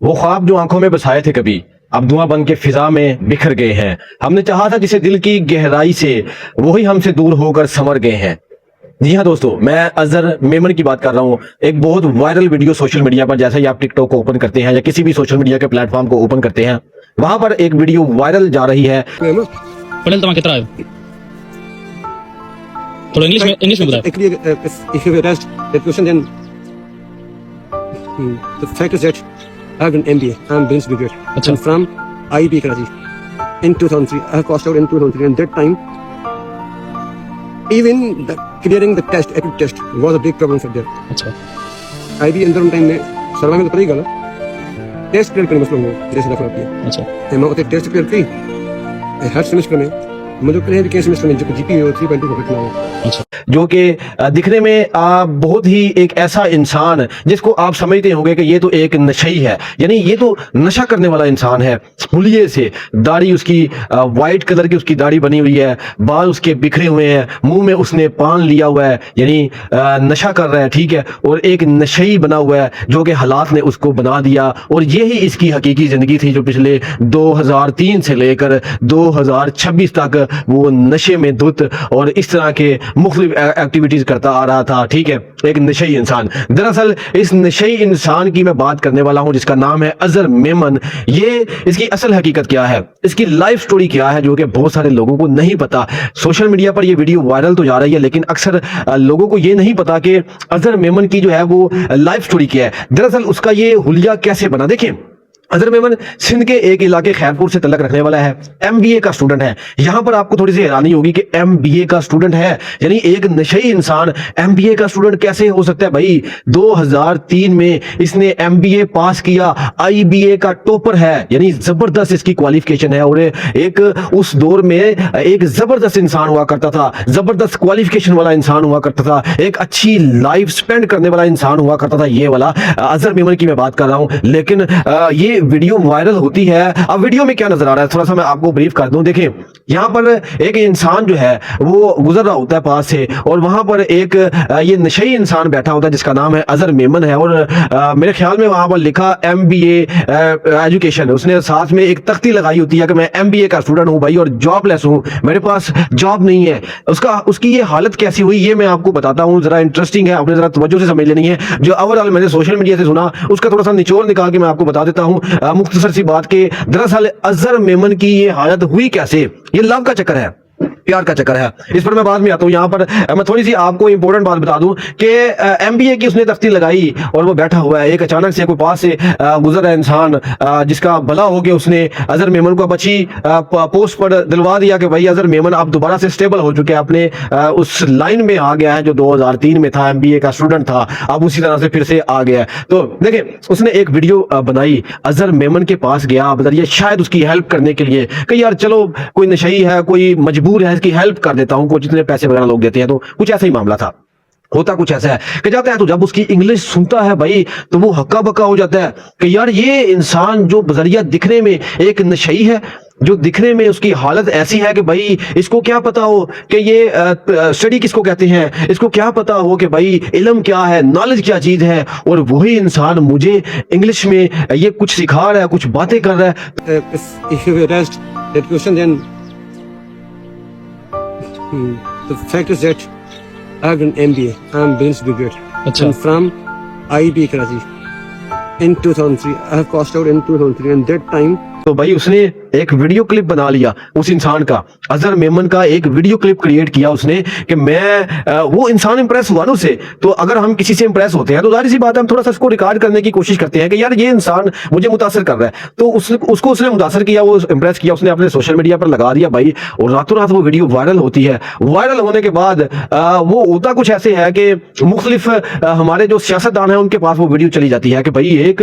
وہ خواب جو آنکھوں میں بسائے تھے کبھی اب دھواں بن کے فضا میں بکھر گئے ہیں. ہم نے چاہا تھا جسے دل کی گہرائی سے وہی ہم سے دور ہو کر سمر گئے ہیں. جی ہاں دوستو، میں اظہر میمن کی بات کر رہا ہوں. ایک بہت وائرل ویڈیو سوشل میڈیا پر، جیسے ہی آپ ٹک ٹاک کو اوپن کرتے ہیں یا کسی بھی سوشل میڈیا کے پلیٹ فارم کو اوپن کرتے ہیں، وہاں پر ایک ویڈیو وائرل جا رہی ہے. پڑھیں تمہیں کتنا ہے تھوڑا انگلش میں بتائیں. Actually, if you were asked that question, then the fact is that I have done MBA. I am Prince Brigade. Achha. I'm from IB Karachi. In 2003, I have passed out in 2003. And that time, even clearing the test, epic test, was a big problem for them. اچھا IB अंदर उन time में survival तो करेगा ना. Test clear करने मसला हुआ जैसे दफा किया. اچھا मैं उसे टेस्ट क्लियर की हर सेमेस्टर में मुझे क्लियर किया सेमेस्टर में जो GPA 3.2 का कितना हुआ. اچھا جو کہ دکھنے میں بہت ہی ایک ایسا انسان جس کو آپ سمجھتے ہوں گے کہ یہ تو ایک نشئی ہے، یعنی یہ تو نشہ کرنے والا انسان ہے. حلیے سے داڑھی اس کی وائٹ کلر کی اس کی داڑھی بنی ہوئی ہے، بال اس کے بکھرے ہوئے ہیں، منہ میں اس نے پان لیا ہوا ہے، یعنی نشہ کر رہا ہے، ٹھیک ہے، اور ایک نشئی بنا ہوا ہے جو کہ حالات نے اس کو بنا دیا. اور یہی اس کی حقیقی زندگی تھی جو پچھلے 2003 سے لے کر 2026 تک وہ نشے میں دھت اور اس طرح کے مختلف ایکٹیویٹیز کرتا آ رہا تھا. ٹھیک ہے، ایک نشئی انسان. دراصل اس نشئی انسان کی میں بات کرنے والا ہوں جس کا نام ہے اظہر میمن. یہ اس کی اصل حقیقت کیا ہے، اس کی لائف سٹوری کیا ہے، جو کہ بہت سارے لوگوں کو نہیں پتا. سوشل میڈیا پر یہ ویڈیو وائرل تو جا رہی ہے لیکن اکثر لوگوں کو یہ نہیں پتا کہ اظہر میمن کی جو ہے وہ لائف سٹوری کیا ہے. دراصل اس کا یہ حلیہ کیسے بنا. دیکھیں، اظہر میمن سندھ کے ایک علاقے خیرپور سے تعلق رکھنے والا ہے، ایم بی اے کا اسٹوڈنٹ ہے. یہاں پر آپ کو تھوڑی سی حیرانی ہوگی کہ ایم بی اے کا اسٹوڈنٹ ہے، یعنی ایک نشئی انسان ایم بی اے کا اسٹوڈنٹ کیسے ہو سکتا ہے بھائی. 2003 میں اس نے ایم بی اے پاس کیا، آئی بی اے کا ٹاپر ہے، یعنی زبردست اس کی کوالیفیکیشن ہے. اور ایک اس دور میں ایک زبردست انسان ہوا کرتا تھا، زبردست کوالیفیکیشن والا انسان ہوا کرتا تھا، ایک اچھی لائف سپینڈ کرنے والا انسان ہوا کرتا تھا. یہ والا اظہر میمن کی میں بات کر رہا ہوں. لیکن یہ ویڈیو وائرل ہوتی ہے. اب ویڈیو میں کیا نظر آ رہا ہے تھوڑا سا میں آپ کو بریف کر دوں. دیکھیں، یہاں پر ایک انسان جو ہے وہ گزر رہا ہوتا ہے پاس سے، اور وہاں پر ایک یہ نشئی انسان بیٹھا ہوتا ہے جس کا نام ہے اظہر میمن ہے. اور میرے خیال میں وہاں پر لکھا ایم بی اے ایجوکیشن. اس نے ساتھ میں ایک تختی لگائی ہوتی ہے کہ میں ایم بی اے کا اسٹوڈنٹ ہوں بھائی اور جاب لیس ہوں، میرے پاس جاب نہیں ہے. اس کی یہ حالت کیسی ہوئی یہ میں آپ کو بتاتا ہوں. ذرا انٹرسٹنگ ہے، آپ نے ذرا توجہ سے سمجھ لینی ہے. جو اوور آل میں نے سوشل میڈیا سے سنا اس کا تھوڑا سا نچوڑ نکال کے میں آپ کو بتا دیتا ہوں مختصر سی بات کہ دراصل اظہر میمن کی یہ حالت ہوئی کیسے. یہ لو کا چکر ہے، پیار کا چکر ہے، اس پر میں بعد میں آتا ہوں. یہاں پر میں تھوڑی سی آپ کو امپورٹنٹ بات بتا دوں کہ ایم بی اے کی اس نے تختی لگائی اور وہ بیٹھا ہوا ہے. ایک اچانک سے کوئی پاس سے گزر رہا انسان جس کا بھلا ہو گیا، اس نے اظہر میمن کو اچھی پوسٹ پر دلوا دیا کہ بھائی اظہر میمن اب دوبارہ سے سٹیبل ہو چکے ہیں، اپنے اس لائن میں آ گیا ہے جو 2003 میں تھا، ایم بی اے کا اسٹوڈنٹ تھا، اب اسی طرح سے پھر سے آ گیا ہے. تو دیکھیں، اس نے ایک ویڈیو بنائی، اظہر میمن کے پاس گیا بذریعہ شاید اس کی ہیلپ کرنے کے لیے کہ یار چلو کوئی نشئی ہے، کوئی مجبور ہے، اس کی ہیلپ کر دیتا ہوں. کوئی جتنے پیسے وغیرہ لوگ دیتے ہیں، تو کچھ ایسا ہی معاملہ تھا. ہوتا کچھ ایسا ہے کہ جاتا ہے تو جب اس کی انگلش سنتا ہے بھائی تو وہ ہکا بکا ہو جاتا ہے کہ یار یہ انسان جو بذریعہ دکھنے میں ایک نشئی ہے، جو دکھنے میں اس کی حالت ایسی ہے کہ بھائی اس کو کیا پتا ہو کہ یہ اسٹڈی کس کو کہتے ہیں، اس کو کیا پتا ہو کہ بھائی علم کیا ہے، نالج کیا چیز ہے، اور وہی انسان مجھے انگلش میں یہ کچھ سکھا رہا ہے، کچھ باتیں کر رہا ہے. If you were asked that question, then the fact is that I have done MBA. I am Prince Brigade. Achha. I'm from IB Karachi. In 2003, I have passed out in 2003, and that time. تو بھائی اس نے ایک video clip بنا لیا اس انسان کا، اظہر میمن کا ایک ویڈیو کلپ کریٹ کیا اس نے کہ میں وہ انسان امپریس ہوا نا اس سے. تو اگر ہم کسی سے امپریس ہوتے ہیں تو ظاہر سی بات ہے ہم تھوڑا سا اس کو ریکارڈ کرنے کی کوشش کرتے ہیں کہ یار یہ انسان مجھے متاثر کر رہا ہے. تو اس کو اس نے متاثر کیا، وہ امپریس کیا، اس نے اپنے سوشل میڈیا پر لگا دیا بھائی، اور راتوں رات وہ ویڈیو وائرل ہوتی ہے. وائرل ہونے کے بعد وہ ہوتا کچھ ایسے ہے کہ مختلف ہمارے جو سیاستدان ہیں ان کے پاس وہ ویڈیو چلی جاتی ہے کہ بھائی ایک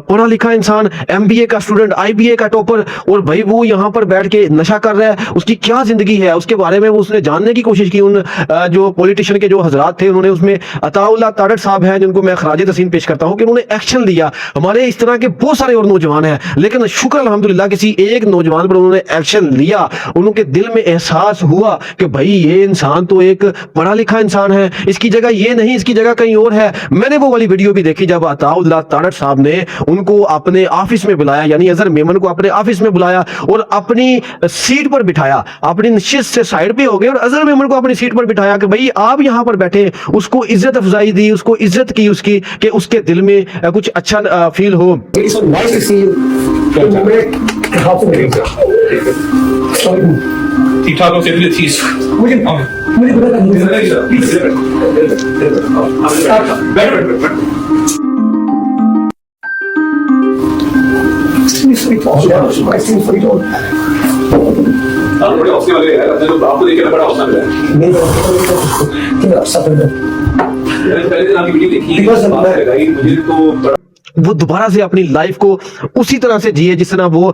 پڑھا لکھا انسان، ایم بی اے کا اسٹوڈنٹ، آئی بی اے کا टॉपर, और भाई वो यहाँ पर बैठ के नशा कर रहा है, उसकी क्या जिंदगी है उसके बारे में वो उसने जानने की कोशिश की। उन जो पॉलिटिशियन के जो हजरात थे उन्होंने उसमें, अताउल्लाह तारड़ साहब हैं जिनको मैं खराज तहसीन पेश करता हूँ कि उन्होंने एक्शन लिया। हमारे इस तरह के बहुत सारे और नौजवान हैं, लेकिन शुक्र अल्हम्दुलिल्लाह किसी एक नौजवान पर उन्होंने एक्शन लिया, उनके दिल में एहसास हुआ कि भाई ये इंसान तो एक पढ़ा लिखा इंसान है, इसकी जगह ये नहीं, इसकी जगह कहीं और है। मैंने वो वाली वीडियो भी देखी जब अताउल्लाह तारड़ साहब ने उनको अपने ऑफिस में बुलाया, यानी अजहर मेमन को अपने ऑफिस में बुलाया और अपनी सीट पर बिठाया, अपनी नशिस्त से साइड पे हो गए और अजहर मेमन को अपनी सीट पर बिठाया कि भाई आप यहाँ पर बैठे। उसको इज्जत अफजाई दी, उसको इज्जत की उसकी, कि उसके दिल में कुछ अच्छा फील हो। It's so nice to see you. ठीक ठाक से भी चीज मुझे पता था बड़े हौसले वाले हैं, आपको देख के बड़ा हौसला मिला है। पहले दिन आपकी वीडियो देखी, बात लगाई, मुझे तो बड़ा वो दोबारा से अपनी लाइफ को उसी तरह से जिए जिस तरह वो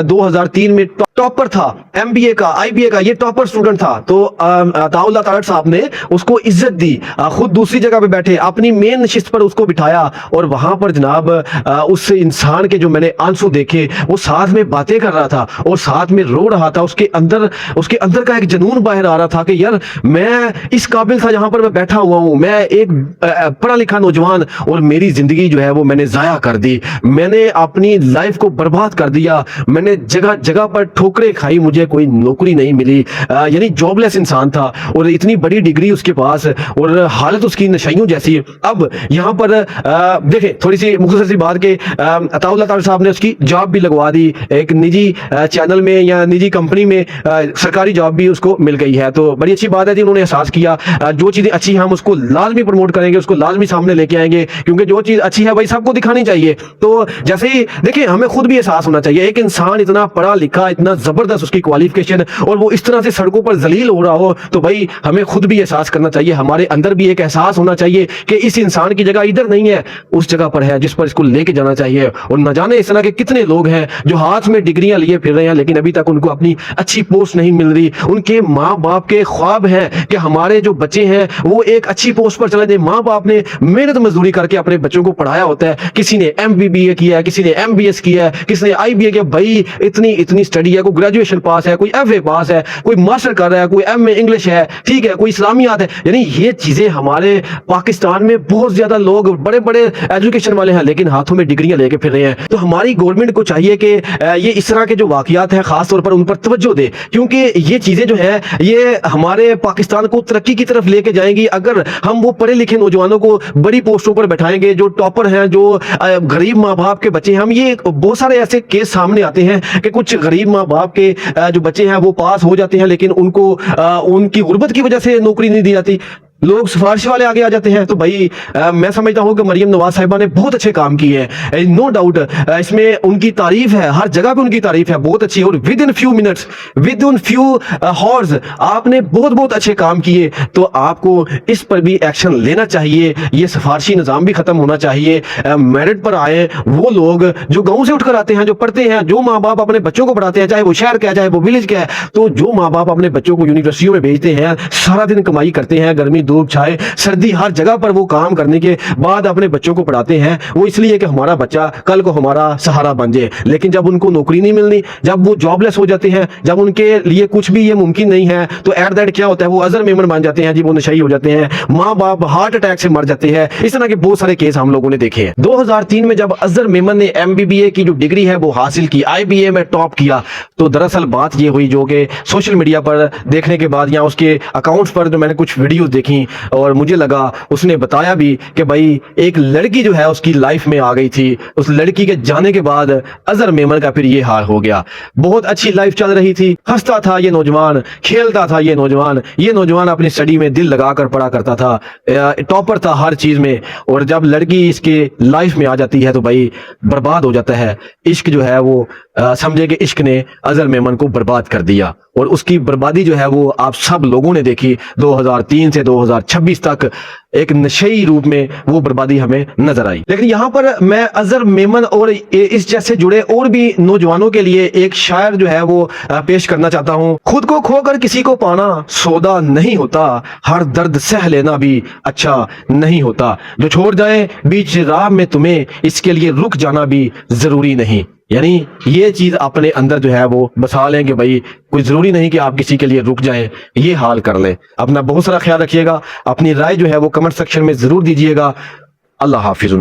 2003 में टॉपर था, एमबीए का, आईबीए का, ये टॉपर स्टूडेंट था। तो अताउल्लाह तारड़ साहब ने उसको इज्जत दी, खुद दूसरी जगह पे बैठे, अपनी मेन नशिस्त पर उसको बिठाया और वहां पर जनाब उस इंसान के जो मैंने आंसू देखे, वो साथ में बातें कर रहा था और साथ में रो रहा था। उसके अंदर का एक जुनून बाहर आ रहा था कि यार मैं इस काबिल था जहां पर मैं बैठा हुआ हूं, मैं एक पढ़ा लिखा नौजवान और मेरी जिंदगी जो है वो मैंने जाया कर दी, मैंने अपनी लाइफ को बर्बाद कर दिया, मैंने जगह जगह पर ठोकरें खाई, मुझे कोई नौकरी नहीं मिली, यानी जॉबलेस इंसान था और इतनी बड़ी डिग्री उसके पास और हालत उसकी नशाइयों जैसी। अब यहाँ पर देखें थोड़ी सी मुख्तसर सी बात के अताउल्लाह तारड़ साहब ने उसकी जॉब भी लगवा दी, एक निजी चैनल में या निजी कंपनी में सरकारी जॉब भी उसको मिल गई है। तो बड़ी अच्छी बात है जी, उन्होंने एहसास किया जो चीज़ें अच्छी हैं हम उसको लाजमी प्रमोट करेंगे, उसको लाजमी सामने लेके आएंगे, क्योंकि जो चीज़ अच्छी है भाई सबको दिखानी चाहिए। तो जैसे ही देखिए हमें खुद भी एहसास होना चाहिए, एक इंसान इतना पढ़ा लिखा, इतना जबरदस्त उसकी क्वालिफिकेशन, और वो इस तरह से सड़कों पर जलील हो रहा हो, तो भाई हमें खुद भी एहसास करना चाहिए, हमारे अंदर भी एक एहसास होना चाहिए कि इस इंसान की जगह इधर नहीं है, उस जगह पर है जिस पर इसको लेके जाना चाहिए। और न जाने इस तरह के कितने लोग हैं जो हाथ में डिग्रियां लिए फिर रहे हैं, लेकिन अभी तक उनको अपनी अच्छी पोस्ट नहीं मिल रही। उनके माँ बाप के ख्वाब हैं कि हमारे जो बच्चे हैं वो एक अच्छी पोस्ट पर चले जाए। माँ बाप ने मेहनत मजदूरी करके अपने बच्चों को पढ़ाया होता है, किसी ने MBBA किया है, किसी ने MBS किया है, किसी ने IBA किया। भाई इतनी स्टडी है, कोई ग्रेजुएशन पास है, कोई FA पास है, कोई मास्टर कर रहा है, कोई MA इंग्लिश है, ठीक है, कोई इस्लामियात है। यानी ये चीजें हमारे पाकिस्तान में बहुत ज्यादा लोग बड़े बड़े एजुकेशन वाले हैं लेकिन हाथों में डिग्रियां लेके फिर रहे हैं। तो हमारी गवर्नमेंट को चाहिए कि ये इस तरह के जो वाकयात हैं खास तौर पर उन पर तवज्जो दे, क्योंकि ये चीजें जो है ये हमारे पाकिस्तान को तरक्की की तरफ लेके जाएंगी। अगर हम वो पढ़े लिखे नौजवानों को बड़ी पोस्टों पर बैठाएंगे, जो टॉपर हैं, जो गरीब माँ बाप के बच्चे हैं, हम ये बहुत सारे ऐसे केस सामने आते हैं कि कुछ गरीब माँ बाप के जो बच्चे हैं वो पास हो जाते हैं लेकिन उनको उनकी गुर्बत की वजह से नौकरी नहीं दी जाती, लोग सिफारिश वाले आगे आ जाते हैं। तो भाई मैं समझता हूँ कि मरियम नवाज साहिबा ने बहुत अच्छे काम किए हैं, नो डाउट इसमें उनकी तारीफ है, हर जगह पे उनकी तारीफ है, बहुत अच्छी। और with in few minutes, with in few horse आपने बहुत अच्छे काम किए, तो आपको इस पर भी एक्शन लेना चाहिए। ये सिफारशी निज़ाम भी खत्म होना चाहिए। मेरिट पर आए वो लोग जो गाँव से उठकर आते हैं, जो पढ़ते हैं, जो माँ बाप अपने बच्चों को पढ़ाते हैं, चाहे वो शहर का है चाहे वो विलेज का है। तो जो माँ बाप अपने बच्चों को यूनिवर्सिटियों में भेजते हैं, सारा दिन कमाई करते हैं, गर्मी धूप छाए सर्दी हर जगह पर वो काम करने के बाद अपने बच्चों को पढ़ाते हैं, वो इसलिए कि हमारा बच्चा कल को हमारा सहारा बन जाए। लेकिन जब उनको नौकरी नहीं मिलनी, जब वो जॉबलेस हो जाते हैं, जब उनके लिए कुछ भी ये मुमकिन नहीं है, तो एट दैट क्या होता है, वो अजहर मेमन बन जाते हैं जी, वो नशई हो जाते हैं, माँ बाप हार्ट अटैक से मर जाते हैं। इस तरह के बहुत सारे केस हम लोगों ने देखे हैं। 2003 में जब अजहर मेमन ने MBBA की जो डिग्री है वो हासिल की, IBA में टॉप किया, तो दरअसल बात ये हुई जो कि सोशल मीडिया पर देखने के बाद या उसके अकाउंट्स पर जो मैंने कुछ वीडियोस देखी और मुझे लगा उसने बताया भी कि भाई एक लड़की जो है उसकी लाइफ में आ गई थी, उस लड़की के जाने के बाद अजहर मेमन का फिर ये हाल हो गया। बहुत अच्छी लाइफ चल रही थी, हंसता था ये नौजवान, खेलता था ये नौजवान अपनी स्टडी में दिल लगाकर पढ़ा करता था, टॉपर था हर चीज में। और जब लड़की इसके लाइफ में आ जाती है तो भाई बर्बाद हो जाता है। इश्क जो है वो समझे कि इश्क ने अजहर मेमन को बर्बाद कर दिया और उसकी बर्बादी जो है वो आप सब लोगों ने देखी 2003 से 2000 2026 तक एक नशेई रूप में वो बर्बादी हमें नजर आई। लेकिन यहाँ पर मैं अजहर मेमन और इस जैसे जुड़े और भी नौजवानों के लिए एक शायर जो है वो पेश करना चाहता हूँ। खुद को खोकर किसी को पाना सौदा नहीं होता, हर दर्द सह लेना भी अच्छा नहीं होता, जो छोड़ जाए बीच राह में तुम्हें इसके लिए रुक जाना भी जरूरी नहीं। यानी ये चीज अपने अंदर जो है वो बसा लें कि भाई कोई जरूरी नहीं कि आप किसी के लिए रुक जाएं, ये हाल कर लें। अपना बहुत सारा ख्याल रखिएगा, अपनी राय जो है वो कमेंट सेक्शन में जरूर दीजिएगा। अल्लाह हाफिज़।